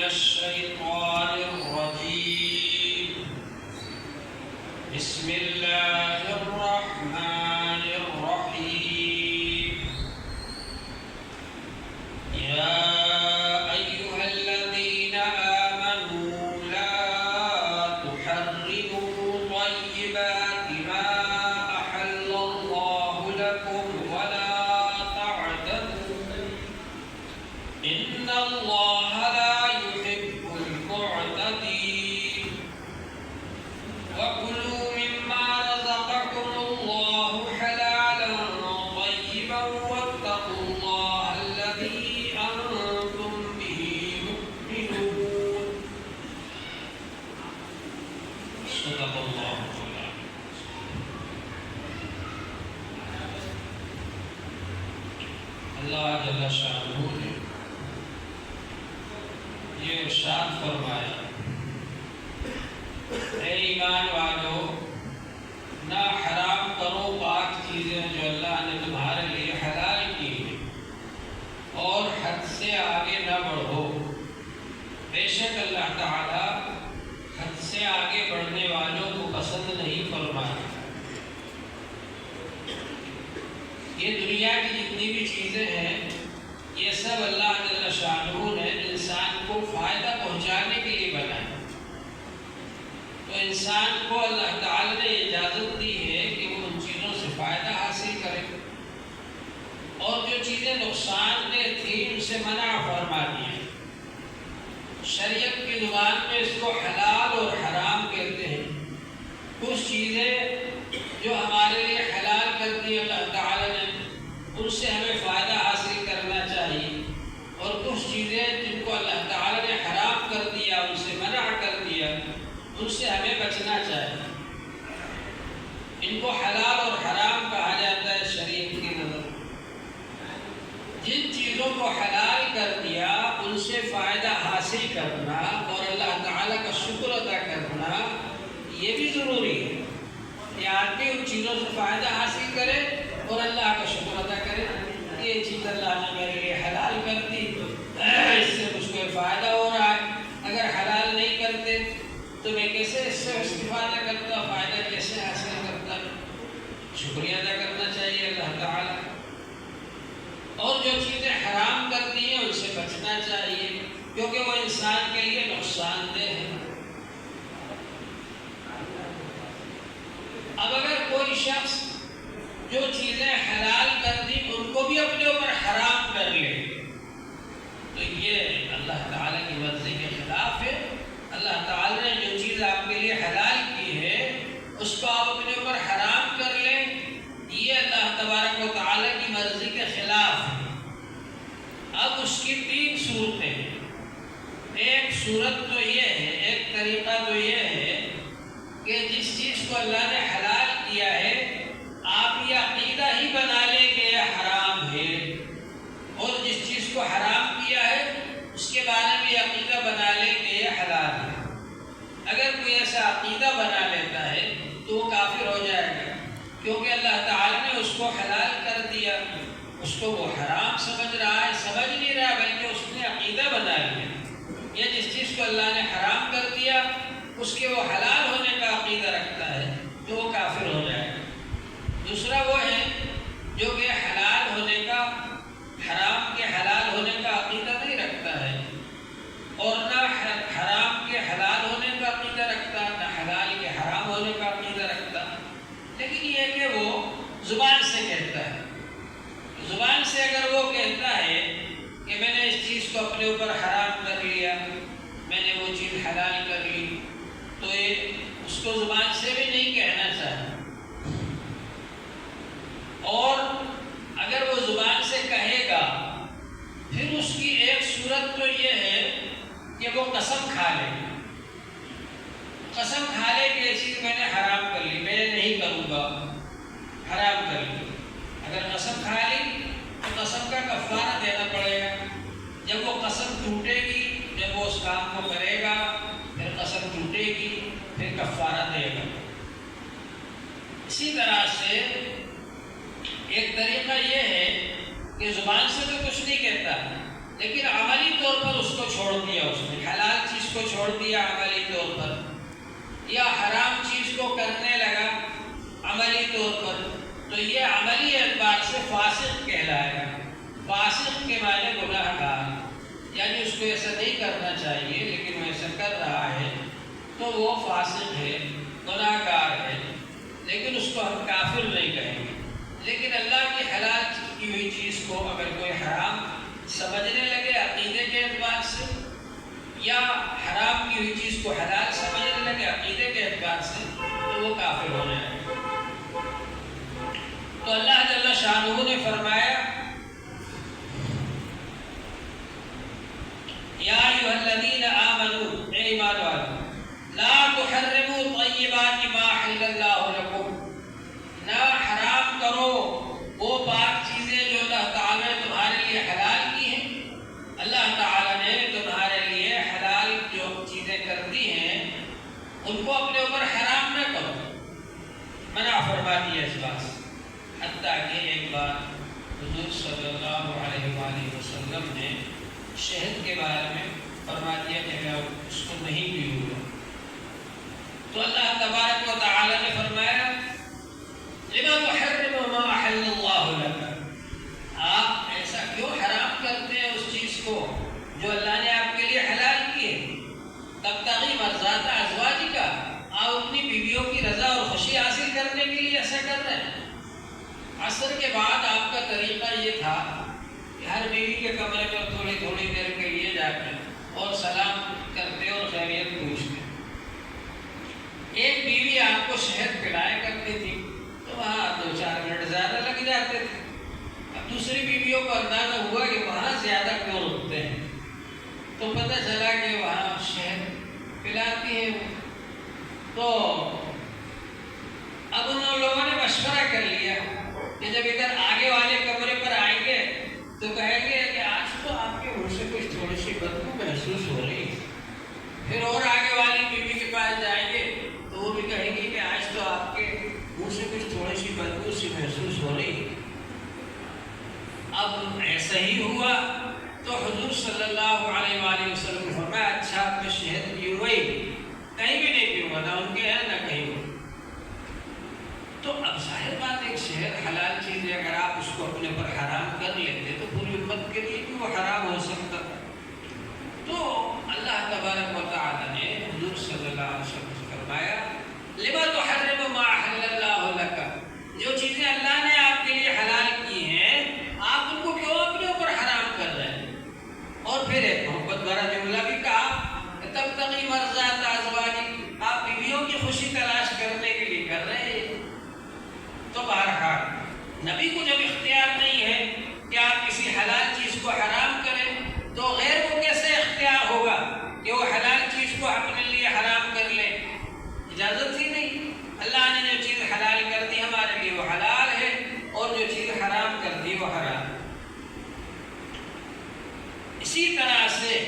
الشيطان الرجيم بسم الله الرحمن الرحيم يا أيها الذين آمنوا لا تحرموا طيبات ما أحل الله لكم ولا تعتدوا إن الله لا يحب المعتدين وكلوا مما رزقكم الله حلالا طيبا واتقوا الله الذي أنتم به مؤمنون صدق الله العظيم. اللہ جل شانہ نے یہ ارشاد فرمایا، اے ایمان والو، نہ حرام کرو پاک چیزیں جو اللہ نے تمہارے لیے حلال کی ہیں، اور حد سے آگے نہ بڑھو، بے شک اللہ تعالیٰ حد سے آگے بڑھنے والوں کو پسند نہیں فرماتا۔ یہ دنیا کی جتنی بھی چیزیں ہیں یہ سب اللہ جل شانہ نے انسان کو فائدہ پہنچانے کے لیے بنایا، تو انسان کو اللہ تعالی نے اجازت دی ہے کہ وہ ان چیزوں سے فائدہ حاصل کرے، اور جو چیزیں نقصان دہ تھیں ان سے منع فرما دیا۔ شریعت کی زبان میں اس کو حلال اور حرام کہتے ہیں۔ کچھ چیزیں جو ہمارے لیے حلال کر دی اللہ تعالی نے ان سے ہمیں فائدہ حاصل کرنا چاہیے، اور کچھ چیزیں جن کو اللہ تعالی نے حرام کر دیا، ان سے منع کر دیا، ان سے ہمیں بچنا چاہیے۔ ان کو حلال اور حرام کہا جاتا ہے شریعت کی نظر۔ جن چیزوں کو حلال کر دیا ان سے فائدہ حاصل کرنا اور اللہ تعالیٰ کا شکر ادا کرنا یہ بھی ضروری ہے کہ آدمی ان چیزوں سے فائدہ حاصل کرے اور اللہ کا شکر ادا کرے۔ یہ چیز اللہ نے میرے لیے حلال کر دی، اس سے مجھ کو فائدہ ہو رہا ہے۔ اگر حلال نہیں کرتے تو میں کیسے اس سے استفادہ کرتا، فائدہ کیسے حاصل کرتا؟ شکریہ ادا کرنا چاہیے اللہ تعالیٰ۔ اور جو چیزیں حرام کر دی ہیں ان سے بچنا چاہیے، کیونکہ وہ انسان کے لیے نقصان دہ ہے۔ اب اگر کوئی شخص جو چیزیں حلال کر دی ان کو بھی اپنے اوپر حرام کر لے تو یہ اللہ تعالیٰ کی مرضی کے خلاف ہے۔ اللہ تعالیٰ نے جو چیز آپ کے لیے حلال کی ہے اس کو آپ اپنے اوپر حرام کر لیں، یہ اللہ تبارک و تعالیٰ کی مرضی کے خلاف ہے۔ اب اس کی تین صورتیں ہیں۔ ایک صورت تو یہ ہے، ایک طریقہ تو یہ ہے کہ جس چیز کو اللہ نے حلال کیا ہے آپ یہ عقیدہ ہی بنا لیں کہ یہ حرام ہے، اور جس چیز کو حرام کیا ہے اس کے بارے میں یہ عقیدہ بنا لیں کہ یہ حلال ہے۔ اگر کوئی ایسا عقیدہ بنا لیتا ہے تو وہ کافر ہو جائے گا، کیونکہ اللہ تعالیٰ نے اس کو حلال کر دیا، اس کو وہ حرام سمجھ رہا ہے، سمجھ نہیں رہا بلکہ اس نے عقیدہ بنا لیا۔ یا جس چیز کو اللہ نے حرام کر دیا اس کے وہ حلال ہونے کا عقیدہ رکھتا ہے تو وہ کافر ہو جائے گا۔ دوسرا وہ ہے جو کہ حلال ہونے کا، حرام کے حلال ہونے کا عقیدہ نہیں رکھتا ہے، اور نہ حرام کے حلال ہونے کا عقیدہ رکھتا، نہ حلال کے حرام ہونے کا عقیدہ رکھتا، لیکن یہ کہ وہ زبان سے کہتا ہے۔ زبان سے اگر وہ کہتا ہے کہ میں نے اس چیز کو اپنے اوپر حرام کر لیا، میں نے وہ چیز حلال کر لی، تو یہ اس کو زبان سے بھی نہیں کہنا چاہیے۔ اور اگر وہ زبان سے کہے گا پھر اس کی ایک صورت تو یہ ہے کہ وہ قسم کھا لے، قسم کھا لے کہ یہ چیز میں نے حرام کر لی، میں نہیں کروں گا، حرام کر لی۔ اگر قسم کھا لی تو قسم کا کفارہ دینا پڑے گا۔ جب وہ قسم ٹوٹے گی، جب وہ اس کام کو کرے گا، پھر قسم ٹوٹے گی، پھر کفارہ دے گا۔ اسی طرح سے ایک طریقہ یہ ہے کہ زبان سے تو کچھ نہیں کہتا، لیکن عملی طور پر اس کو چھوڑ دیا، اس نے حلال چیز کو چھوڑ دیا عملی طور پر، یا حرام چیز کو کرنے لگا عملی طور پر، تو یہ عملی اعتبار سے فاسق کہلائے گا۔ فاسق کے معنی گناہ گار، یعنی اس کو ایسا نہیں کرنا چاہیے لیکن وہ ایسا کر رہا ہے تو وہ فاسق ہے، گناہ گار ہے، لیکن اس کو ہم کافر نہیں کہیں گے۔ لیکن اللہ کی حلال کی ہوئی چیز کو اگر کوئی حرام سمجھنے لگے عقیدے کے اعتبار سے، یا حرام کی ہوئی چیز کو حلال سمجھنے لگے عقیدے کے اعتبار سے، تو وہ کافر ہو جائے گا۔ تو اللہ جل شانہ نے فرمایا یا ایھا الذین آمنوا، اے ایمان والو، لا تحرموا طیبات ما احل اللہ لکم، نہ حرام کرو وہ پاک چیزیں جو اللہ تعالیٰ نے تمہارے لیے حلال کی ہیں۔ اللہ تعالیٰ نے تمہارے لیے حلال جو چیزیں کر دی ہیں ان کو اپنے اوپر حرام نہ کرو، منع فرما دیا اس بات سے۔ حتیٰ کہ ایک بار حضور صلی اللہ علیہ وآلہ وسلم نے شہد کے بارے میں فرما دیا کہ میں اس کو نہیں پیوں گا، تو اللہ تبارک و تعالی نے فرمایا لما تحرم ما احل اللہ لک، آپ ایسا کیوں حرام کرتے ہیں اس چیز کو جو اللہ نے آپ کے لیے حلال کی ہے؟ تبتغی مرضات ازواجک، آپ اپنی بیویوں کی رضا اور خوشی حاصل کرنے کے لیے ایسا کر رہے ہیں۔ عصر کے بعد آپ کا طریقہ یہ تھا کہ ہر بیوی کے کمرے پر تھوڑی تھوڑی دیر کے لیے جاتے اور سلام کرتے اور خیریت پوچھتے۔ ایک بیوی آپ کو شہد پلایا کرتی تھی تو وہاں 2-4 منٹ زیادہ لگ جاتے تھے۔ اب دوسری بیویوں کو اندازہ ہوا کہ وہاں زیادہ کیوں رکتے ہیں، تو پتہ چلا کہ وہاں شہد پلاتی ہے۔ تو اب ان لوگوں نے مشورہ کر لیا کہ جب ادھر آگے والے کمرے پر آئیں گے تو کہیں گے کہ آج تو آپ کے منہ سے کچھ تھوڑی سی بدبو محسوس ہو رہی ہے۔ پھر اور آگے والی بیوی کے پاس جائیں گے تو وہ بھی کہیں گی کہ آج تو آپ کے منہ سے کچھ تھوڑی سی بدبو سی محسوس ہو رہی ہے۔ اب ایسا ہی ہوا تو حضور صلی اللہ علیہ وآلہ وسلم نے فرمایا اچھا میں شہد پیوں گا ہی، کہیں بھی نہیں پیوں گا، نہ ان کے ہیں نہ کہیں بھی۔ تو اب ظاہر بات ایک شہد حلال چیز ہے، اگر آپ اس کو اپنے پر حرام کر لیتے تو پوری امت کے لیے بھی وہ حرام ہو سکتا تھا۔ تو اللہ تبارک و تعالی نے حضور صلی اللہ علیہ وسلم سے فرمایا لما تحرم ما احل اللہ لک، جو چیزیں اللہ نے آپ کے لیے حلال کی ہیں آپ ان کو کیوں اپنے اوپر حرام کر رہے ہیں؟ اور پھر ایک محبت بھرا جملہ بھی کہا تبتغی مرضات ازواجک، آپ بیویوں کی خوشی تلاش کرنے کے لیے کر رہے ہیں۔ تو بہرحال نبی کو جب اختیار نہیں ہے کہ آپ کسی حلال چیز کو حرام کریں تو غیر کو کیسے اختیار ہوگا کہ وہ حلال چیز کو اپنے لیے حرام کر لے؟ اجازت ہی نہیں۔ اللہ نے جو چیز حلال کر دی ہمارے لیے وہ حلال ہے، اور جو چیز حرام کر دی وہ حرام ہے۔ اسی طرح سے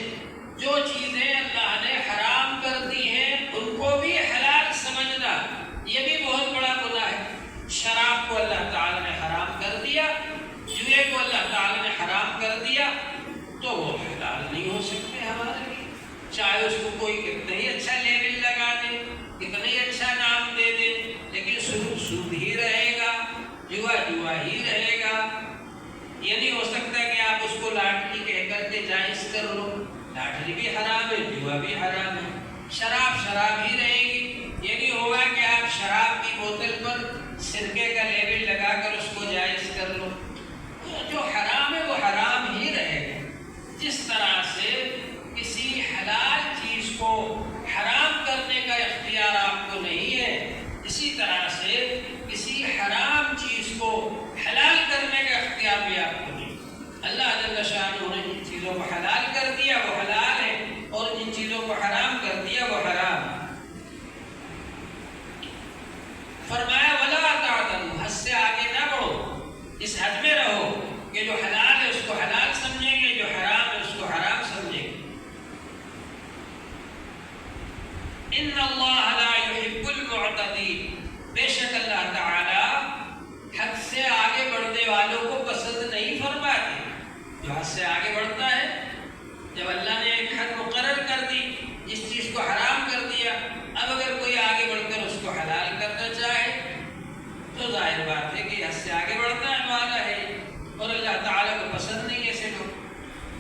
جو چیزیں اللہ نے حرام کر دی ہیں ان کو بھی حلال سمجھنا یہ بھی بہت بڑا گناہ ہے۔ شراب کو اللہ تعالی نے حرام کر دیا، جوئے کو اللہ تعالی نے حرام کر دیا، تو وہ حلال نہیں ہو سکتے ہمارے لیے، چاہے اس کو کوئی کتنا ہی اچھا لیبل لگا دے، کتنا ہی اچھا نام دے دے، لیکن سود ہی رہے گا، جوا ہی رہے گا۔ یہ نہیں ہو سکتا کہ آپ اس کو لاٹری کہہ کر کے جائز کر لو، لاٹری بھی حرام ہے، جوا بھی حرام ہے۔ شراب ہی رہے گی، یہ نہیں ہوگا کہ آپ شراب کی بوتل پر سرکے کا لیبل لگا کر اس کو جائز کر لو۔ جو حرام ہے وہ حرام ہی رہے گا۔ جس طرح سے کسی حلال چیز کو حرام کرنے کا اختیار آپ کو نہیں ہے، اسی طرح سے کسی حرام چیز کو حلال کرنے کا اختیار بھی آپ کو نہیں۔ اللہ جل شانہ نے جن چیزوں کو حلال کر دیا وہ حلال ہے، اور جن چیزوں کو حرام کر دیا وہ حرام ہے۔ فرمایا ولا تعتدوا، حد سے آگے نہ بڑھو، اس حد میں رہو کہ جو حلال ہے اس کو حلال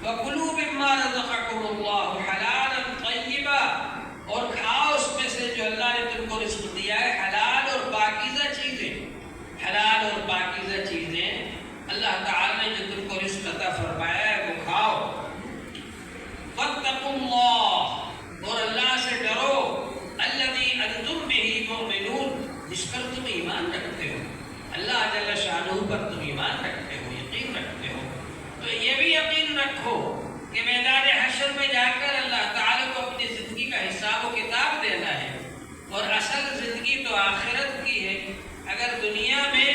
وَكُلُوا مِمَّا رَزَقَكُمُ اللَّهُ حَلَالًا طَيِّبًا، اور کھاؤ اس میں سے جو اللہ نے تم کو رزق دیا ہے، حلال اور پاکیزہ چیزیں، حلال اور پاکیزہ چیزیں اللہ تعالیٰ نے جو تم کو رزق عطا فرمایا ہے وہ کھاؤ۔ وَاتَّقُوا اللَّهَ، اور اللہ سے ڈرو، الَّذِي أَنْتُمْ بِهِ مُؤْمِنُونَ، جس پر تم ایمان رکھتے ہو، اللہ جل شانہ پر تم ایمان رکھتے ہو، یقین رکھتے ہو۔ تو یہ بھی یقین رکھو کہ میدان حشر میں جا کر اللہ تعالیٰ کو اپنی زندگی کا حساب و کتاب دینا ہے، اور اصل زندگی تو آخرت کی ہے۔ اگر دنیا میں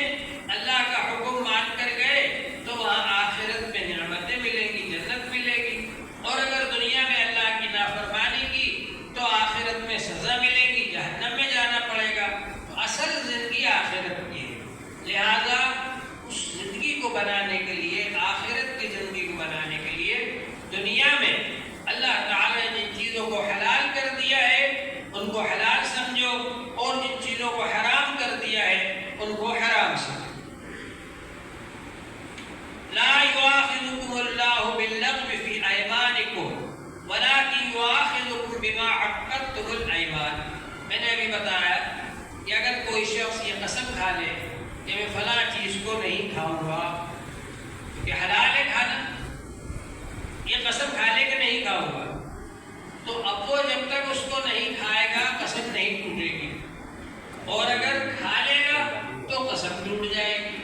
اللہ کا حکم مان کر گئے تو وہاں آخرت میں نعمتیں ملیں گی، جنت ملے گی، اور اگر دنیا میں اللہ کی نافرمانی کی تو آخرت میں سزا ملے گی، جہنم میں جانا پڑے گا۔ تو اصل زندگی آخرت کی ہے، لہذا اس زندگی کو بنانے کے لیے، آخرت کی زندگی کو بنانے کے لیے دنیا میں اللہ تعالیٰ نے جن چیزوں کو حلال کر دیا ہے ان کو حلال سمجھو، اور جن چیزوں کو حرام کر دیا ہے ان کو حرام سمجھو۔ لا يؤاخذكم الله باللغو في ايمانكم ولكن يؤاخذكم بما عقدتم الايمان۔ میں نے ابھی بتایا کہ اگر کوئی شخص یہ قسم کھا لے کہ میں فلاں چیز کو نہیں کھاؤں گا، کہ حلال ہے کھانا، یہ قسم کھا لے کہ نہیں کھاؤں گا، تو اب وہ جب تک اس کو نہیں کھائے گا قسم نہیں ٹوٹے گی، اور اگر کھا لے گا تو قسم ٹوٹ جائے گی۔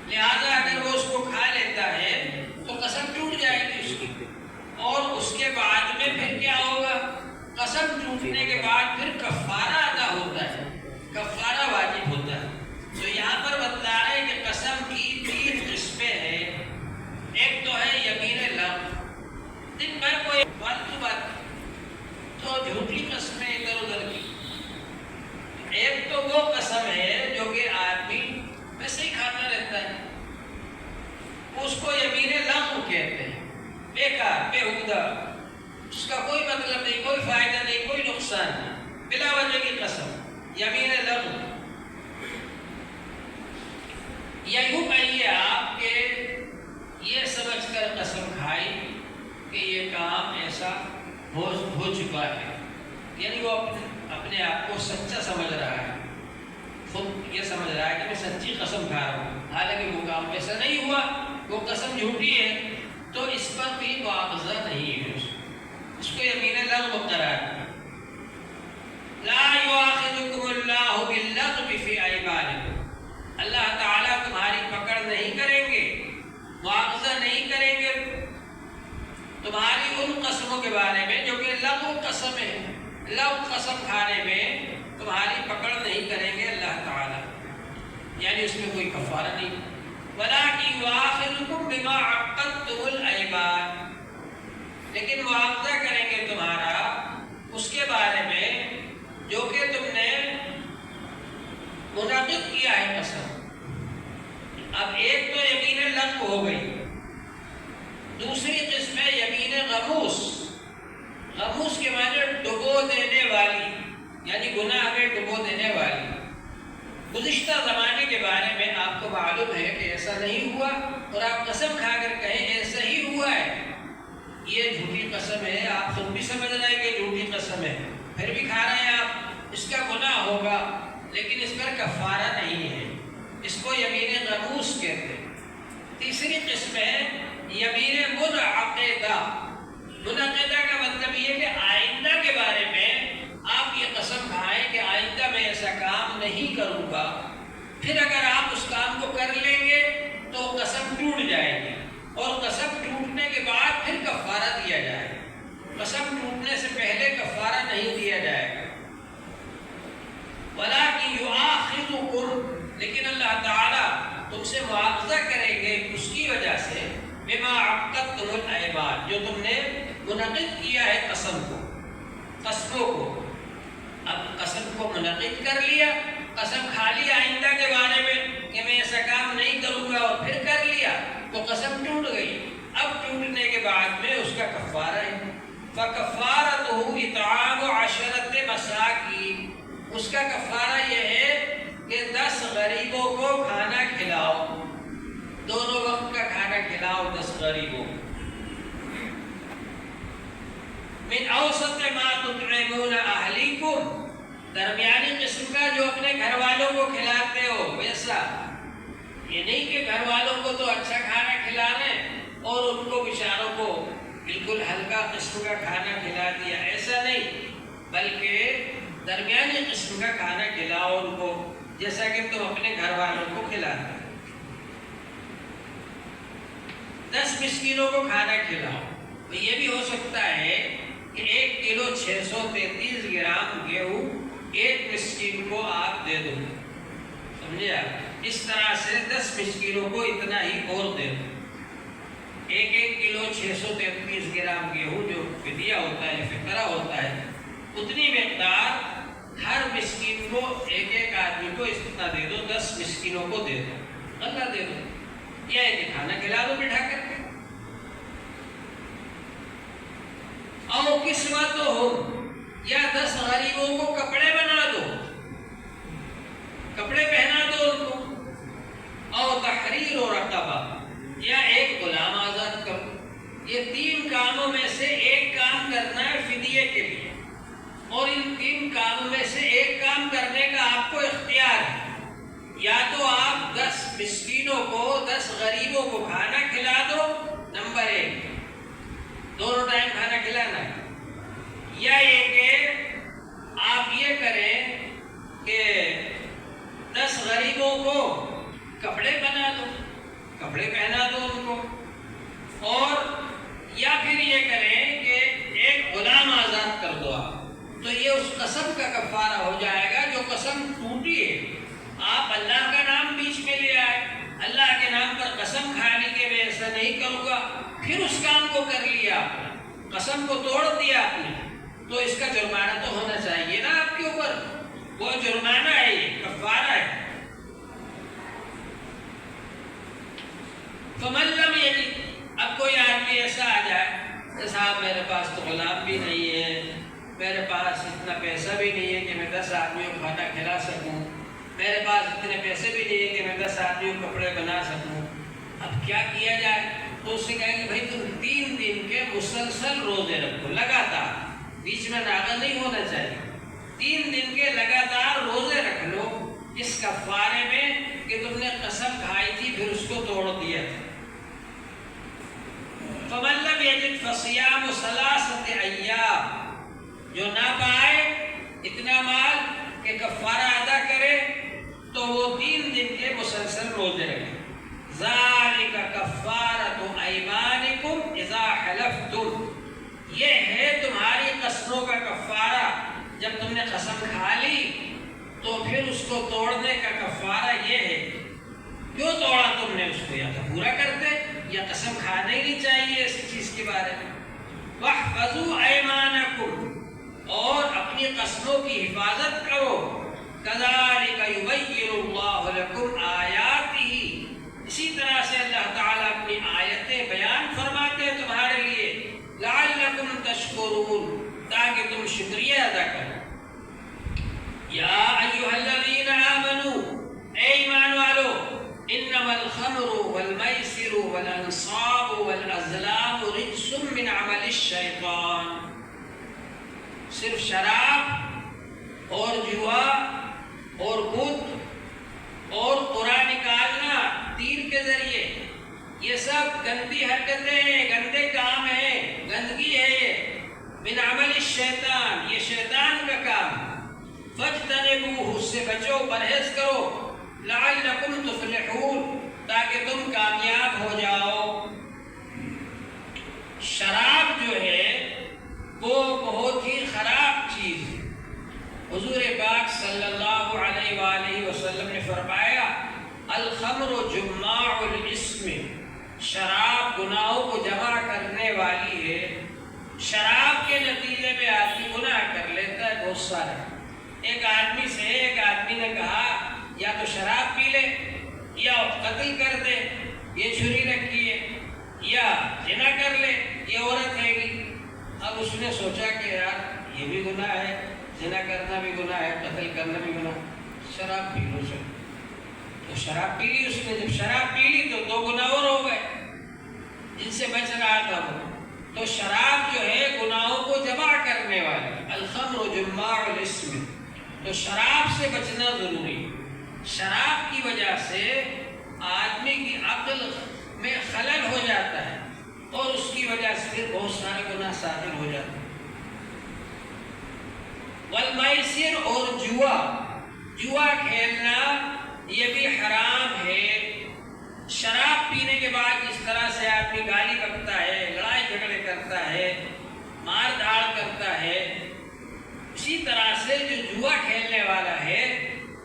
لہذا اگر وہ اس کو کھا لیتا ہے تو قسم ٹوٹ جائے گی اس کی، اور اس کے بعد میں پھر کیا ہوگا؟ قسم ٹوٹنے کے بعد پھر کفارہ ادا ہوتا ہے، کفارہ واجب ہوتا ہے۔ تو یہاں پر بتلا رہے ہیں کہ قسم کی 3 قسمیں ہیں۔ ایک تو ہے یمین لغو، دن بھر کوئی فالتو بات تو جھوٹی قسمیں ادھر ادھر کی۔ ایک تو وہ قسم ہے جو کہ آدمی ویسے ہی کھاتا رہتا ہے، اس کو یمین لغو کہتے ہیں، بیکار، بےہودہ، اس کا کوئی مطلب نہیں، کوئی فائدہ نہیں، کوئی نقصان نہیں، بلا وجہ کی قسم، یمین لغو۔ یا یوں کہیے آپ کہ یہ سمجھ کر قسم کھائی کہ یہ کام ایسا ہو چکا ہے، یعنی وہ اپنے آپ کو سچا سمجھ رہا ہے، خود یہ سمجھ رہا ہے کہ میں سچی قسم کھا رہا ہوں، حالانکہ وہ کام ایسا نہیں ہوا، وہ قسم جھوٹی ہے، تو اس پر بھی معاوضہ نہیں ہے، اس کو یمین لغو قرار دیا۔ لا یؤاخذکم اللہ باللغو فی ایمانکم، اللہ تعالیٰ تمہاری پکڑ نہیں کریں گے، معاوضہ نہیں کریں گے تمہاری ان قسموں کے بارے میں جو کہ لغو قسم ہے، لغو قسم کھانے میں تمہاری پکڑ نہیں کریں گے اللہ تعالیٰ، یعنی اس میں کوئی کفارہ نہیں۔ وَلَٰكِنْ يُؤَاخِذُكُم بِمَا عَقَّدتُّمُ الْأَيْمَانَ، لیکن معاوضہ کریں گے تمہارا اس کے بارے میں جو کہ تم نے منعقد کیا ہے قسم۔ اب ایک تو یمین لغو ہو گئی، دوسری قسم ہے یمین غموس۔ غموس کے معنی ڈبو دینے والی، یعنی گناہ میں ڈبو دینے والی۔ گزشتہ زمانے کے بارے میں آپ کو معلوم ہے کہ ایسا نہیں ہوا، اور آپ قسم کھا کر کہیں ایسا ہی ہوا ہے، یہ جھوٹی قسم ہے، آپ خود بھی سمجھ رہے ہیں کہ جھوٹی قسم ہے، پھر بھی کھا رہے ہیں آپ، اس کا گناہ ہوگا لیکن اس پر کفارہ نہیں ہے، اس کو یمین غموس کہتے ہیں۔ تیسری قسم ہے یمین منعقدہ۔ منعقدہ کا مطلب یہ کہ آئندہ کے بارے میں آپ یہ قسم کھائیں کہ آئندہ میں ایسا کام نہیں کروں گا، پھر اگر آپ اس کام کو کر لیں گے تو قسم ٹوٹ جائے گی، اور قسم ٹوٹنے کے بعد پھر کفارہ دیا جائے گا، قسم ٹوٹنے سے پہلے کفارہ نہیں دیا جائے گا۔ وَلَٰكِنْ يُؤَاخِذُكُم، لیکن اللہ تعالیٰ تم سے معاوضہ کریں گے اس کی وجہ سے بِمَا عَقَّدتُّمُ الْأَيْمَانَ، جو تم نے منعقد کیا ہے قسم کو، قسموں کو۔ اب قسم کو منعقد کر لیا، قسم کھا لیا آئندہ کے بارے میں کہ میں ایسا کام نہیں کروں گا، اور پھر کر لیا تو قسم ٹوٹ گئی۔ اب ٹوٹنے کے بعد میں اس کا کفارہ ہے، فَكَفَّارَتُهُ إِطْعَامُ 10 مَسَاکِینَ، اس کا کفارہ یہ ہے کہ 10 غریبوں کو کھانا کھلاؤ، دونوں وقت کا کھانا کھلاؤ 10 غریبوں۔ من اوسط ما تطعمون اہلیکم، درمیانی قسم کا جو اپنے گھر والوں کو کھلاتے ہو ویسا، یہ نہیں کہ گھر والوں کو تو اچھا کھانا کھلا رہے اور ان کو بیچاروں کو بالکل ہلکا قسم کا کھانا کھلا دیا، ایسا نہیں، بلکہ درمیانی قسم کا کھانا کھلاؤ ان کو جیسا کہ تم اپنے گھر والوں کو کھلاتے ہو۔ 10 مسکینوں کو کھانا کھلاؤ، تو یہ بھی ہو سکتا ہے کہ 1 کلو 633 گرام گیہوں ایک مسکین کو آپ دے دو، سمجھے آپ؟ اس طرح سے 10 مسکینوں کو اتنا ہی اور دے دو، 1 کلو 633 گرام گیہوں جو فدیہ ہوتا ہے، فطرہ ہوتا ہے، اتنی مقدار ہر مسکین کو ایک آدمی کو اتنا دے دو، 10 مسکینوں کو دے دو، اللہ دے دو، یا ایک کھانا کھلا دو بٹھا کر کے۔ او کسوتہم، یا 10 غریبوں کو کپڑے بنا دو، کپڑے پہنا دو ان کو، او تحریر رقبہ، یا ایک غلام آزاد کرو۔ یہ 3 کاموں میں سے ایک کام کرنا ہے فدیے کے لیے، اور ان 3 کاموں میں سے ایک کام کرنے کا آپ کو اختیار ہے، یا تو آپ 10 مسکینوں کو 10 غریبوں کو کھانا کھلا دو، نمبر 1 دونوں ٹائم کھانا کھلانا ہے، یا یہ کہ آپ یہ کریں کہ 10 غریبوں کو کپڑے بنا دو، کپڑے پہنا دو ان کو، اور یا پھر یہ کریں کہ ایک غلام آزاد کر دو آپ، تو یہ اس قسم کا کفارہ ہو جائے گا جو قسم ٹوٹی ہے، آپ اللہ کا نام بیچ میں لے آئے، اللہ کے نام پر قسم کھانے کے میں ایسا نہیں کروں گا، پھر اس کام کو کر لیا آپ نے، قسم کو توڑ دیا آپ نے، تو اس کا جرمانہ تو ہونا چاہیے نا آپ کے اوپر، وہ جرمانہ ہے، یہ کفارہ ہے۔ فمن لم یجد، اب کوئی آدمی ایسا آ جائے، صاحب میرے پاس تو غلام بھی نہیں ہے، میرے پاس اتنا پیسہ بھی نہیں ہے کہ میں 10 آدمیوں کو کھانا کھلا سکوں، میرے پاس اتنے پیسے بھی نہیں ہے کہ میں 10 آدمیوں کو کپڑے بنا سکوں، اب کیا کیا جائے؟ تو اس سے کہیں گے بھائی تم 3 دن کے مسلسل روزے رکھو، لگاتار، بیچ میں ناغہ نہیں ہونا چاہیے، 3 دن کے لگاتار روزے رکھ لو اس کفارے میں کہ تم نے قسم کھائی تھی پھر اس کو توڑ دیا تھا۔ فمن لم یجد فصیام 3 ایام، جو نہ پائے اتنا مال کہ کفارہ ادا کرے تو وہ 3 دن کے مسلسل روزے رکھے۔ ذالک کفارۃ ایمانکم اذا حلفتم، یہ ہے تمہاری قسموں کا کفارہ، جب تم نے قسم کھا لی تو پھر اس کو توڑنے کا کفارہ یہ ہے۔ کیوں توڑا تم نے اس کو؟ یا تو پورا کرتے یا قسم کھانا ہی نہیں چاہیے ایسی چیز کے بارے میں۔ واحفظوا ایمانکم، اور اپنی قسموں کی حفاظت کرو۔ کذالک یبین اللہ لکم آیاتہ، اسی طرح سے اللہ تعالیٰ اپنی آیتیں بیان فرماتے ہیں تمہارے لیے، لعلکم تشکرون، تاکہ تم شکریہ ادا کرو۔ یا ایھا الذین آمنوا، اے ایمان والو، انما الخمر والمیسر والانصاب والازلام رجس من عمل الشیطان، صرف شراب اور جوا اور بت اور قرآن نکالنا تیر کے ذریعے، یہ سب گندی حرکتیں ہیں، گندے کام ہیں، گندگی ہے، یہ من عمل الشیطان، یہ شیطان کا کام۔ فاجتنبوہ، اس سے بچو، پرہیز کرو، لعلکم تفلحون، تاکہ تم کامیاب ہو جاؤ۔ شراب جو ہے وہ بہت ہی خراب چیز ہے۔ حضور پاک صلی اللہ علیہ وآلہ وسلم نے فرمایا الخمر جماع الاسم، شراب گناہوں کو جمع کرنے والی ہے۔ شراب کے نتیجے میں آدمی گناہ کر لیتا ہے بہت سارا۔ ایک آدمی سے ایک آدمی نے کہا یا تو شراب پی لے یا قتل کر دے، یہ چھری رکھی ہے، یا زنا کر لے، یہ عورت ہے گی۔ اب اس نے سوچا کہ یار یہ بھی گناہ ہے، زنا کرنا بھی گناہ ہے، قتل کرنا بھی گناہ، شراب پی لو سر۔ تو شراب پی لی اس نے، جب شراب پی لی تو 2 گناہ اور ہو گئے جن سے بچ رہا تھا وہ۔ تو شراب جو ہے گناہوں کو جمع تو شراب سے بچنا ضروری. شراب کی وجہ سے آدمی کی عقل میں خلل ہو جاتا ہے اور اس کی وجہ سے پھر بہت سارے گناہ صادر ہو جاتے ہیں. والمیسر اور جوا کھیلنا یہ بھی حرام ہے. شراب پینے کے بعد جس طرح سے آدمی گالی بکتا ہے، لڑائی جھگڑے کرتا ہے، مار دھاڑ کرتا ہے، اسی طرح سے جو جوا کھیلنے والا ہے،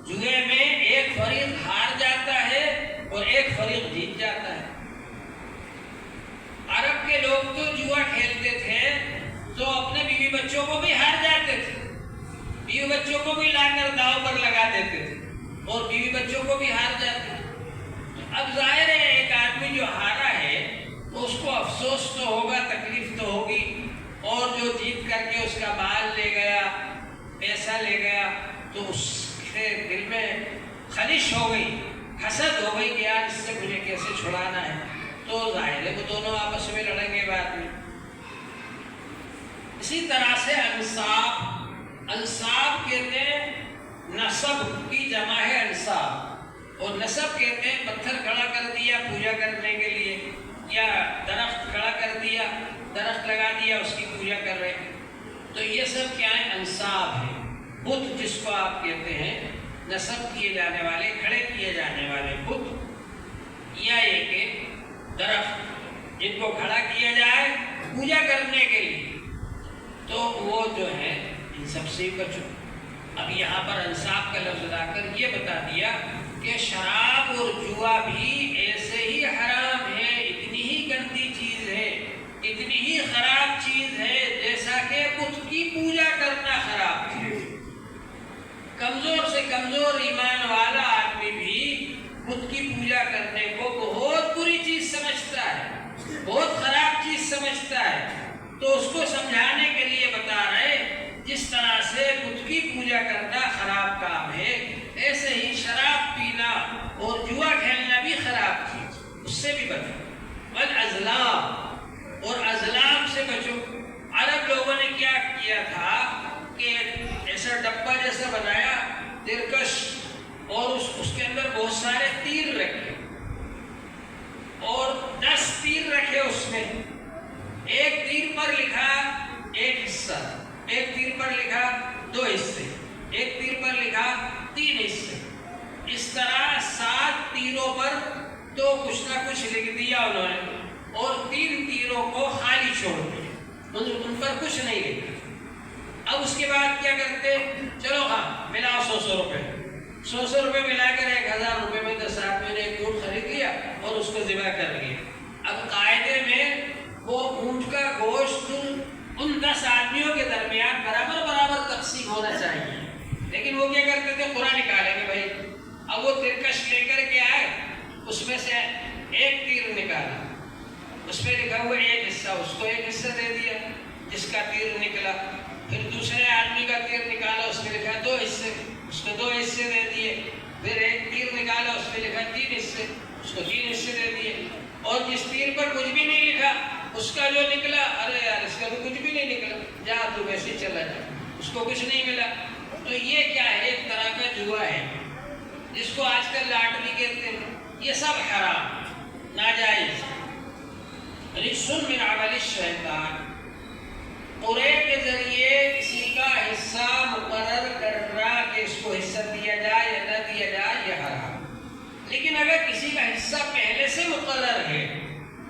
جوئے میں ایک فریق ہار جاتا ہے اور ایک فریق جیت جاتا ہے. عرب کے لوگ تو جوا کھیلتے تھے تو اپنے بیوی بچوں کو بھی ہار جاتے تھے، بیوی بچوں کو بھی لا کر داؤ پر لگا دیتے تھے اور بیوی بچوں کو بھی ہار جاتے تھے. اب ظاہر ہے ایک آدمی جو ہارا ہے تو اس کو افسوس تو ہوگا، تکلیف تو ہوگی، اور جو جیت کر کے اس کا مال لے گیا، پیسہ لے گیا، تو اس کے دل میں خلش ہو گئی، حسد ہو گئی کہ یار اس سے مجھے کیسے چھڑانا ہے. تو ظاہر ہے وہ دونوں آپس میں لڑیں گے بعد میں. اسی طرح سے انصاب کہتے ہیں نسب کی جمع ہے انصاب، اور نسب کہتے ہیں پتھر کھڑا کر دیا پوجا کرنے کے لیے، یا درخت کھڑا کر دیا، درخت لگا دیا، اس کی پوجا کر رہے ہیں. تو یہ سب کیا ہے؟ انصاب ہے. بت جس کو آپ کہتے ہیں نسب کیے جانے والے، کھڑے کیے جانے والے بت، یا یہ کہ درخت جن کو کھڑا کیا جائے پوجا کرنے کے لیے، تو وہ جو ہے ان سب سے بچو. اب یہاں پر انصاب کا لفظ لا کر یہ بتا دیا کہ شراب اور جوا بھی ایسے ہی حرام ہے، اتنی ہی گندی چیز ہے، اتنی ہی خراب چیز ہے جیسا کہ بت کی پوجا کرنا خراب ہے. کمزور سے کمزور ایمان والا آدمی بھی بت کی پوجا کرنے کو بہت بری چیز سمجھتا ہے، بہت خراب چیز سمجھتا ہے. تو اس کو سمجھانے کے لیے بتا رہے جس طرح سے بت کی پوجا کرنا خراب کام ہے، ایسے ہی شراب پینا اور جوا کھیلنا بھی خراب چیز، اس سے بھی بچو. والازلام، اور ازلام سے بچو. عرب لوگوں نے کیا کیا تھا کہ ایسا ڈبہ جیسا بنایا ترکش، اور اس کے اندر بہت سارے تیر رکھے، اور 10 تیر رکھے. اس میں ایک تیر پر لکھا ایک حصہ، ایک تیر پر لکھا 2 حصے، ایک تیر پر لکھا 3 حصے. اس طرح 7 تیروں پر تو کچھ نہ کچھ لکھ دیا انہوں نے، اور 3 تیروں کو خالی چھوڑ دیا، ان پر کچھ نہیں لکھا. اب اس کے بعد کیا کرتے؟ چلو ہاں ملاؤ 100 روپے، 100 روپے ملا کر 1000 روپے میں 10 آدمی نے ایک اونٹ خرید لیا اور اس کو ذبح کر لیا. اب قاعدے میں وہ اونٹ کا گوشت ان 10 آدمیوں کے درمیان برابر تقسیم ہونا چاہیے، لیکن وہ کیا کرتے تھے؟ قرآن نکالیں گے بھائی. اب وہ ترکش لے کر کے آئے، اس میں سے ایک تیر نکالا، اس میں لکھا ہوا ایک حصہ، اس کو ایک حصہ دے دیا جس کا تیر نکلا. پھر دوسرے آدمی کا تیر نکالا، اس میں لکھا 2 حصے، اس کو 2 حصے دے دیے. پھر ایک تیر نکالا، اس میں لکھا 3 حصے، اس کو 3 حصے دے دیے. اور جس تیر پر کچھ بھی نہیں لکھا، اس کا جو نکلا، ارے یار اس کا تو کچھ بھی نہیں نکلا، جا تو ویسے چلا جا، اس کو کچھ نہیں ملا. تو یہ کیا ہے؟ ایک طرح کا جوا ہے، جس کو آج کل لاٹری کہتے ہیں. یہ سب حرام، ناجائز. رجس من عمل الشیطان، قرے کے ذریعے کسی کا حصہ مقرر کرنا کہ اس کو حصہ دیا جائے یا نہ دیا جائے، یہ حرام. لیکن اگر کسی کا حصہ پہلے سے مقرر ہے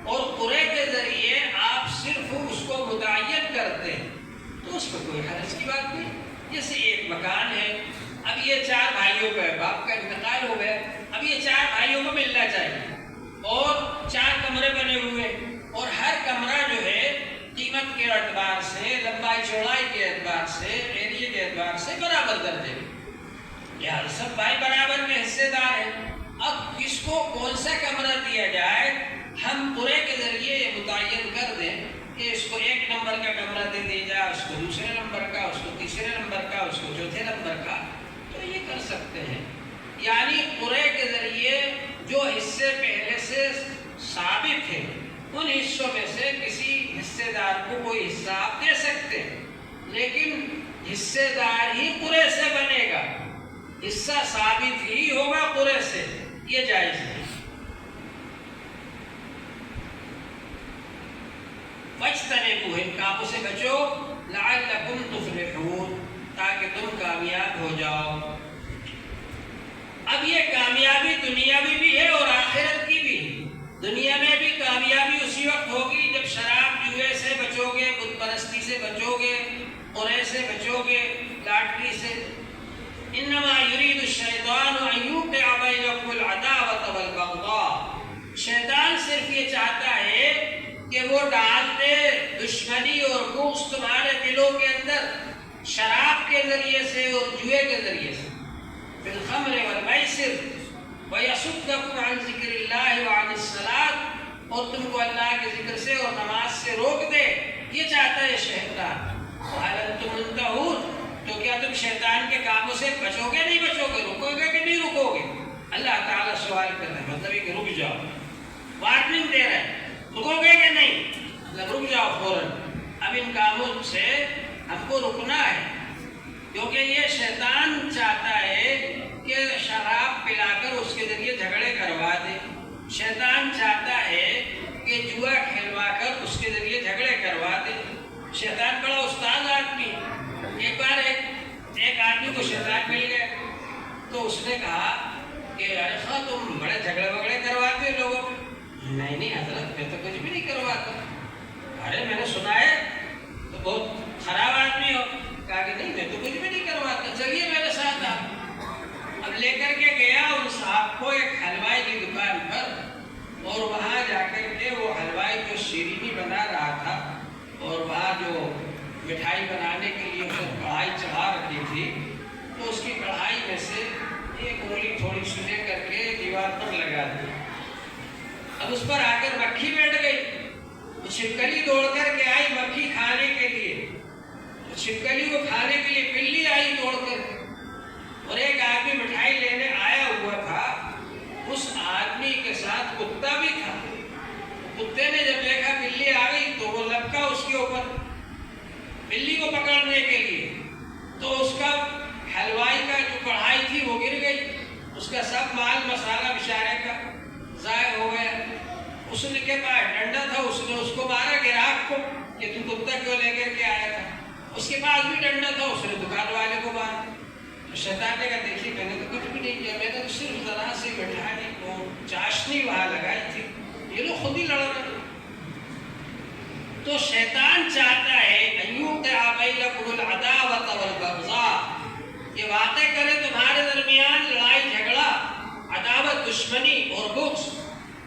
اور قرے کے ذریعے آپ صرف اس کو متعین کرتے ہیں تو اس میں کوئی حرج کی بات نہیں. جیسے ایک مکان ہے، اب یہ 4 بھائیوں کا ہے، باپ کا انتقال ہو گیا، اب یہ 4 بھائیوں کو ملنا چاہیے، اور 4 کمرے بنے ہوئے، اور ہر کمرہ جو ہے قیمت کے اعتبار سے، لمبائی چوڑائی کے اعتبار سے، ایریے کے اعتبار سے برابر درجے میں، یار سب بھائی برابر میں حصے دار ہیں. اب کس کو کون سا کمرہ دیا جائے، ہم قرے کے ذریعے یہ متعین کر دیں کہ اس کو 1 نمبر کا کمرہ دے دیا جائے، اس کو 2 نمبر کا، اس کو 3 نمبر کا، اس کو 4 نمبر کا، تو یہ کر سکتے ہیں. یعنی قرے کے ذریعے جو حصے پہلے سے ثابت ہیں، ان حصوں میں سے کسی حصے دار کو کوئی حصہ آپ دے سکتے ہیں. لیکن حصے دار ہی قرے سے بنے گا، حصہ ثابت ہی ہوگا قرے سے، یہ جائز نہیں۔ فاجتنبوہ، ان کاموں سے بچو، لعلکم تفلحون، تاکہ تم کامیاب ہو جاؤ۔ اب یہ کامیابی دنیاوی بھی ہے اور آخرت کی بھی۔ دنیا میں بھی کامیابی اسی وقت ہوگی جب شراب جوئے سے بچو گے، بت پرستی سے بچو گے، قرے سے بچو گے، لاٹری سے۔ انما یرید الشیطان ان یوقع بینکم العداوۃ والبغضاء، شیطان صرف یہ چاہتا ہے کہ وہ ڈال دے دشمنی اور بغض تمہارے دلوں کے اندر، شراب کے ذریعے سے اور جوئے کے ذریعے سے، بالخمر والمیسر، ویصدکم عن ذکر اللہ وعن الصلاۃ، اور تم کو اللہ کے ذکر سے اور نماز سے روک دے، یہ چاہتا ہے شیطان۔ وہل انتم منتہون، تو کیا تم شیطان کے کاموں سے بچو گے نہیں بچو گے، رکو گے کہ نہیں رکو گے؟ اللہ تعالیٰ سوال کر رہے ہیں، مطلب کہ رک جاؤ، وارننگ دے رہے ہیں، رکو گے کہ نہیں؟ مطلب رک جاؤ فوراً، اب ان کاموں سے ہم کو رکنا ہے، کیونکہ یہ شیطان چاہتا ہے کہ شراب پلا کر اس کے ذریعے جھگڑے کروا دے، شیطان چاہتا ہے کہ جوا کھیلوا کر اس کے ذریعے جھگڑے کروا دے۔ شیطان بڑا استاد آدمی، ایک بار ایک آدمی کو شیطان مل گیا تو اس نے کہا کہ ارے خواہ تم بڑے جھگڑے وگڑے کرواتے ہو لوگوں کو۔ نہیں حضرت، میں تو کچھ بھی نہیں کرواتا۔ ارے میں نے سنا ہے تو بہت خراب آدمی ہو۔ کہا کہ نہیں، میں تو کچھ بھی نہیں کرواتا، چلیے میرے ساتھ آپ۔ اب لے کر کے گیا ان صاحب کو ایک حلوائی کی دکان پر، اور وہاں جا کر کے وہ حلوائی جو شیرینی بنا رہا تھا اور وہاں جو مٹھائی بنانے کے لیے اس نے کڑھائی چڑھا رکھی تھی، تو اس کی کڑھائی میں سے ایک انگلی تھوڑی سی لے کر کے دیوار پر لگا دی۔ اب اس پر آ کر مکھی بیٹھ گئی، وہ چھپکلی دوڑ کر کے آئی مکھی کھانے کے لیے، چھپکلی کو کھانے کے لیے بلی آئی دوڑ کر، اور ایک آدمی مٹھائی لینے آیا ہوا تھا، اس آدمی کے ساتھ کتا بھی تھا۔ کتے نے جب دیکھا بلی آ گئی تو وہ لپکا اس کے اوپر بلی کو پکڑنے کے لیے، تو اس کا حلوائی کا جو کڑھائی تھی وہ گر گئی، اس کا سب مال مسالہ بیچارے کا ضائع ہو گیا۔ اس نے کے پاس ڈنڈا تھا، اس نے اس کو مارا گراہک کو کہ تم کتا کیوں لے کر کے آیا تھا۔ اس کے پاس بھی ڈنڈا تھا، اس نے دکان والے کو مارا۔ شیطان نے کہا دیکھیے میں نے تو کچھ بھی نہیں کیا، میں نے تو صرف ذرا سی مٹھائی کو چاشنی وہاں لگائی تھی، یہ لوگ خود ہی لڑ رہے۔ تو شیطان چاہتا ہے ان یوقع بینکم العداوۃ والبغضاء، یہ واقع کرے تمہارے درمیان لڑائی جھگڑا، عداوت دشمنی اور بغض،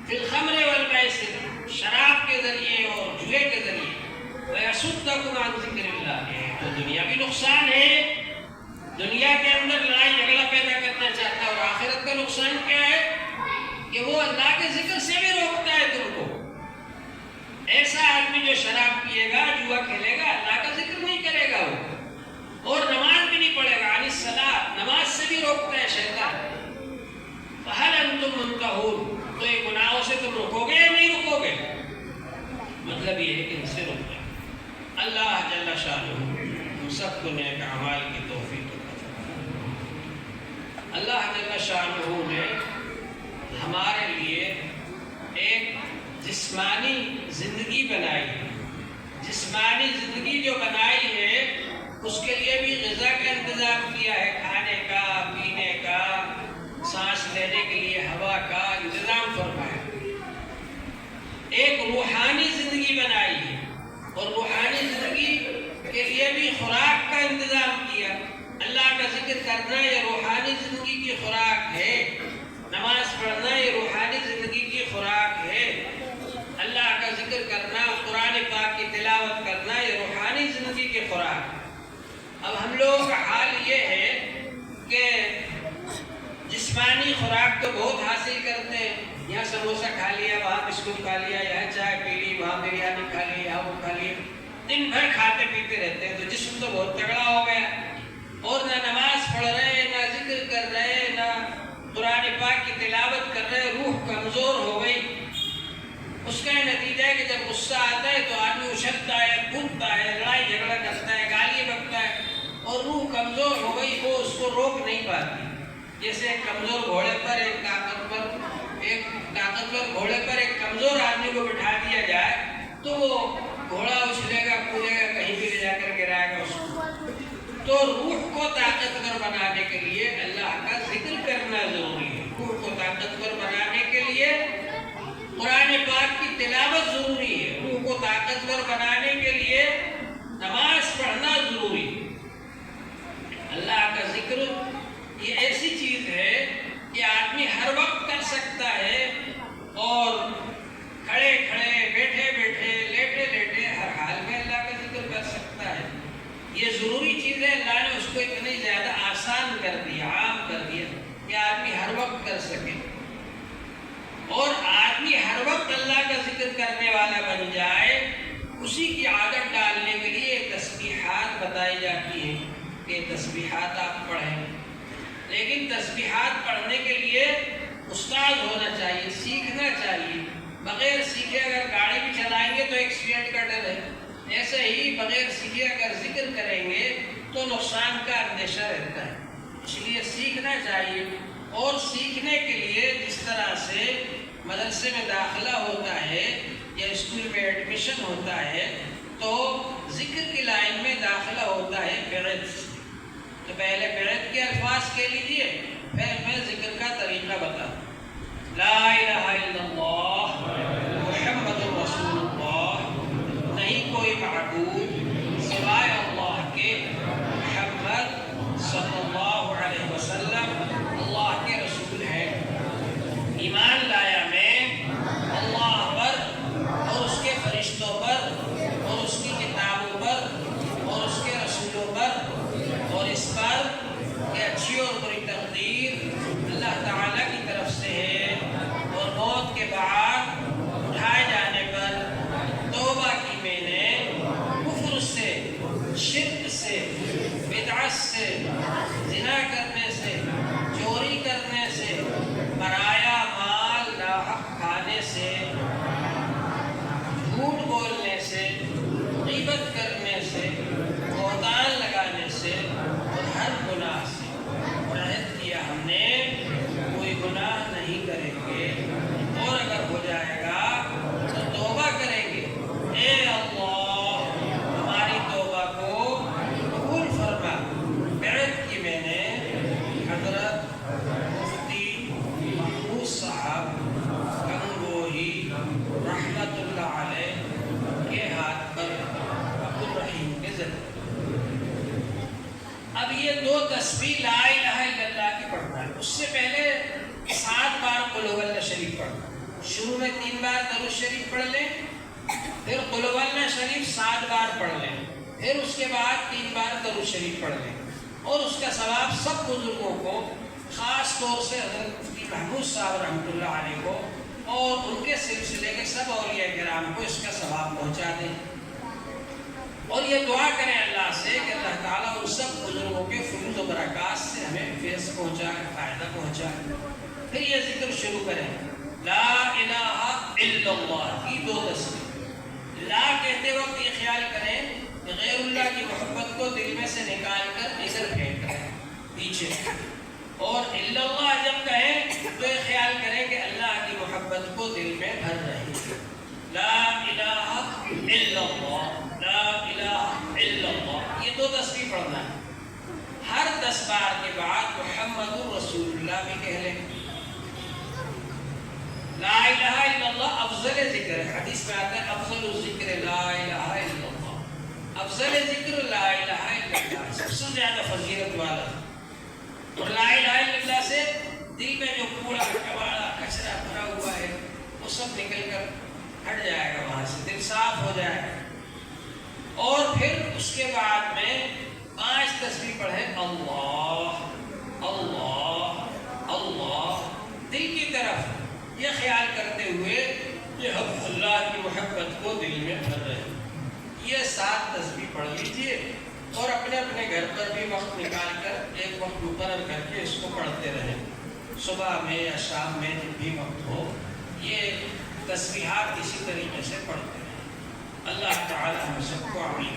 فی الخمر والمیسر، شراب کے ذریعے اور جوئے کے ذریعے، ویصدکم عن ذکر اللہ، تو دنیا بھی نقصان ہے، دنیا کے اندر لڑائی جھگڑا پیدا کرنا چاہتا ہے، اور آخرت کا نقصان کیا ہے کہ وہ اللہ کے ذکر سے بھی روکتا ہے تم کو۔ ایسا آدمی جو شراب پیے گا، جوا کھیلے گا، اللہ کا ذکر نہیں کرے گا وہ، اور نماز بھی نہیں پڑھے گا، عن الصلاۃ، نماز سے بھی روکتا ہے شیطان۔ فہل انتم منتہون، تو یہ گناہوں سے تم رکو گے یا نہیں رکو گے؟ مطلب یہ ہے کہ ان سے رک جائے۔ اللہ جل شانہ ہم سب کو نیک اعمال کی توفیق عطا فرمائے۔ اللہ جل شانہ نے ہمارے لیے ایک جسمانی زندگی بنائی ہے، جسمانی زندگی جو بنائی ہے اس کے لیے بھی غذا کا انتظام کیا ہے، کھانے کا، پینے کا، سانس لینے کے لیے ہوا کا انتظام فرمایا۔ ایک روحانی زندگی بنائی ہے، اور روحانی زندگی کے لیے بھی خوراک کا انتظام کیا۔ اللہ کا ذکر کرنا یہ روحانی زندگی کی خوراک ہے، نماز پڑھنا یہ روحانی زندگی کی خوراک ہے، اللہ کا ذکر کرنا، قرآن پاک کی تلاوت کرنا یہ روحانی زندگی کی خوراک۔ اب ہم لوگوں کا حال یہ ہے کہ جسمانی خوراک تو بہت حاصل کرتے ہیں، یہاں سموسہ کھا لیا، وہاں بسکٹ کھا لیا، یہاں چائے پی لی، وہاں بریانی کھا لی، یہاں وہ کھا لیا، دن بھر کھاتے پیتے رہتے ہیں، تو جسم تو بہت تگڑا ہو گیا، اور نہ نماز پڑھ رہے، نہ ذکر کر رہے، نہ قرآن پاک کی تلاوت کر رہے، روح کمزور ہو گئی۔ اس کا نتیجہ ہے کہ جب غصہ آتا ہے تو آدمی اچھلتا ہے، کودتا ہے، لڑائی جھگڑا کرتا ہے، گالی اور روح کمزور ہو گئی وہ اس کو روک نہیں پاتی. جیسے ایک کمزور گھوڑے پر ایک طاقتور گھوڑے پر ایک کمزور آدمی کو بٹھا دیا جائے تو وہ گھوڑا اچھلے گا کودے گا کہیں بھی لے جا کر گرائے گا اس کو. تو روح کو طاقتور بنانے کے لیے اللہ کا ذکر کرنا ضروری ہے. روح کو طاقتور بنانے کے لیے قرآن پاک کی تلاوت ضروری ہے. روح کو طاقتور بنانے کے لیے نماز پڑھنا ضروری ہے. اللہ کا ذکر یہ ایسی چیز ہے کہ آدمی ہر وقت کر سکتا ہے اور کھڑے کھڑے بیٹھے بیٹھے لیٹے لیٹے ہر حال میں اللہ کا ذکر کر سکتا ہے. یہ ضروری چیز ہے. اللہ نے اس کو اتنی زیادہ آسان کر دیا, عام کر دیا کہ آدمی ہر وقت کر سکے. اور آدمی ہر وقت اللہ کا ذکر کرنے والا بن جائے, اسی کی عادت ڈالنے کے لیے تسبیحات بتائی جاتی ہیں کہ تسبیحات آپ پڑھیں. لیکن تسبیحات پڑھنے کے لیے استاد ہونا چاہیے, سیکھنا چاہیے. بغیر سیکھے اگر گاڑی بھی چلائیں گے تو ایکسیڈنٹ کا ڈر ہے. ایسے ہی بغیر سیکھے اگر ذکر کریں گے تو نقصان کا اندیشہ رہتا ہے. اس لیے سیکھنا چاہیے. اور سیکھنے کے لیے جس طرح سے مدرسے میں داخلہ ہوتا ہے یا اسکول میں ایڈمیشن ہوتا ہے تو ذکر کی لائن میں داخلہ ہوتا ہے بیعت سے. تو پہلے بیعت کے الفاظ کہہ لیجیے, پھر میں ذکر کا طریقہ بتاؤں. لا الہ الا اللہ محمد رسول اللہ, نہیں کوئی معبود سوائے اللہ کے, محمد صلی اللہ علیہ وسلم اللہ کے رسول ہیں. ایمان لایا میں اللہ پر اور اس کے فرشتوں پر اور اس کی کتابوں پر اور اس کے رسولوں پر اور اس پر کہ اچھی اور بری تقدیر اللہ تعالیٰ کی طرف سے ہے, اور موت کے بعد اٹھائے جانے پر توبہ کی میں نے کفر سے, شرک سے, بدعت سے, زنا کرنے سے, چوری کرنے سے, پرایا مال ناحق کھانے سے, جھوٹ بولنے سے, غیبت کرنے سے, بہتان لگانے سے اور ہر گناہ سے. اور عہد کیا ہم نے کوئی گناہ نہیں کریں گے, اور اگر ہو جائے گا تو توبہ کریں گے. اے اللہ ہماری توبہ کو قبول فرما. بیعت کی میں نے حضرت مفتی محمود صاحب گنگوہی رحمت اللہ علیہ کے ہاتھ پر عبدالرحیم کے ذریعے. اب یہ دو تسبیح لا الہ الا اللہ کی پڑھنا ہے. اس سے پہلے 7 بار قل هو اللہ شریف پڑھنا. شروع میں 3 بار درود شریف پڑھ لیں, پھر قل هو اللہ شریف 7 بار پڑھ لیں, پھر اس کے بعد 3 بار درود شریف پڑھ لیں. اور اس کا ثواب سب بزرگوں کو, خاص طور سے حضرت مفتی محمود صاحب رحمۃ اللہ علیہ کو اور ان کے سلسلے کے سب اولیاء کرام کو اس کا ثواب پہنچا دیں. اور یہ دعا کریں اللہ سے کہ اللہ تعالیٰ ان سب بزرگوں کے فضل و برکات سے ہمیں فیض پہنچائے, فائدہ پہنچائے. پھر یہ ذکر شروع کریں, لا الہ الا اللہ کی 2 تسبیح. لا کہتے وقت یہ خیال کریں کہ غیر اللہ کی محبت کو دل میں سے نکال کر ادھر پھینک کریں پیچھے, اور الا اللہ جب کہیں تو یہ خیال کریں کہ اللہ کی محبت کو دل میں بھر رہے. لا الہ الا اللہ, لا الہ الا اللہ, یہ 2 تسبیح پڑھنا ہے. ہر 10 بار کے بعد محمد رسول اللہ بھی کہہ لیں. لا الہ الا اللہ افضل ذکر ہے. حدیث میں آتا ہے افضل الذکر لا الہ الا اللہ. افضل ذکر لا الہ الا اللہ, سب سے زیادہ فضیلت والا. اور لا الہ الا اللہ سے دل میں جو کوڑا کباڑا کچرا بھرا ہوا ہے وہ سب نکل کر ہٹ جائے گا, وہاں سے دل صاف ہو جائے گا. اور پھر اس کے بعد میں 5 تسبیح پڑھیں اللہ اللہ اللہ, دل کی طرف یہ خیال کرتے ہوئے کہ ہم اللہ کی محبت کو دل میں بھر رہے ہیں. یہ 7 تسبیح پڑھ لیجئے اور اپنے اپنے گھر پر بھی وقت نکال کر ایک وقت مقرر کر کے اس کو پڑھتے رہیں. صبح میں یا شام میں جب بھی وقت ہو یہ تسبیحات اسی طریقے سے پڑھتے ہیں. اللہ تعالی ہم سب کو عمل